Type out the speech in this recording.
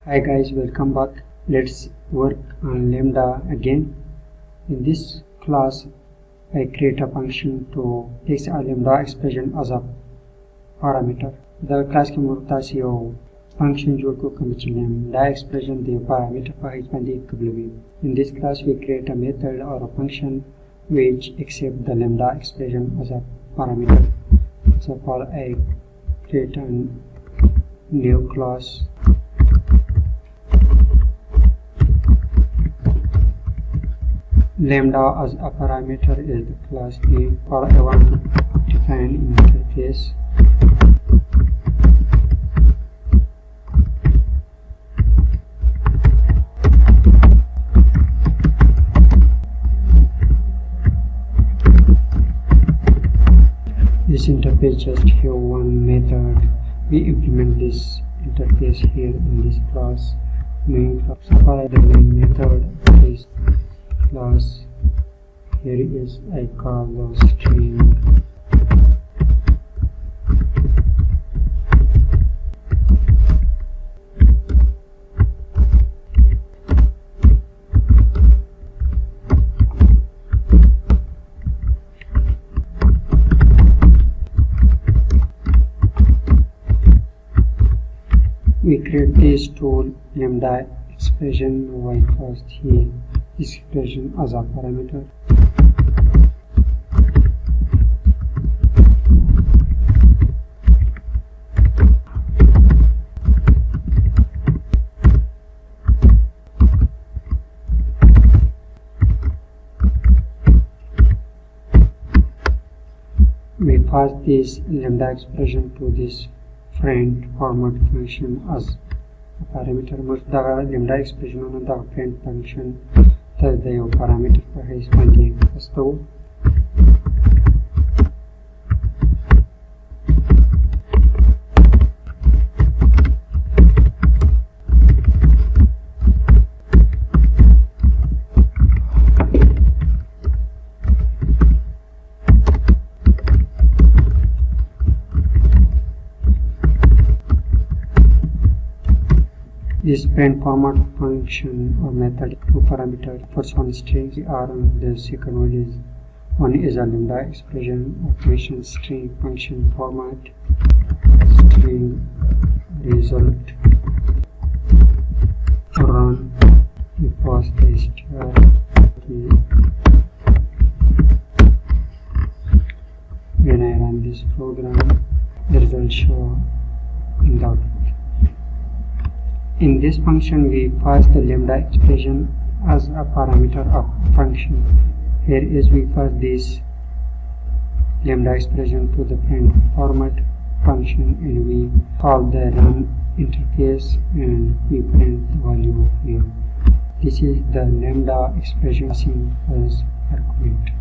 Hi guys, welcome back. Let's work on Lambda again. In this class, I create a function to take a Lambda expression as a parameter. The class के मुर्तासी हो function जोड़ को कम चलें Lambda expression the parameter पर इस बंदी कबलवी. In this class, we create a method or a function which accept the Lambda expression as a parameter. So for I create a new class. Lambda as a parameter is the class name. For I want to define interface. This interface just have one method. We implement this interface here in this class. Main class. So for the main method is class. Here is I call the string. We create this tool Lambda expression y first here expression as a parameter. We pass this Lambda expression to this friend format function as a parameter. Most the Lambda expression on the friend function that the parameter for his finding. So this print format function or method two parameters. First one string and the second one is a Lambda expression operation string function format string result run. We pass the star key. When I run this program, the result show in the output. In this function, we pass the Lambda expression as a parameter of function. Here is we pass this Lambda expression to the print format function and we call the run interface and we print the value of here. This is the Lambda expression as argument.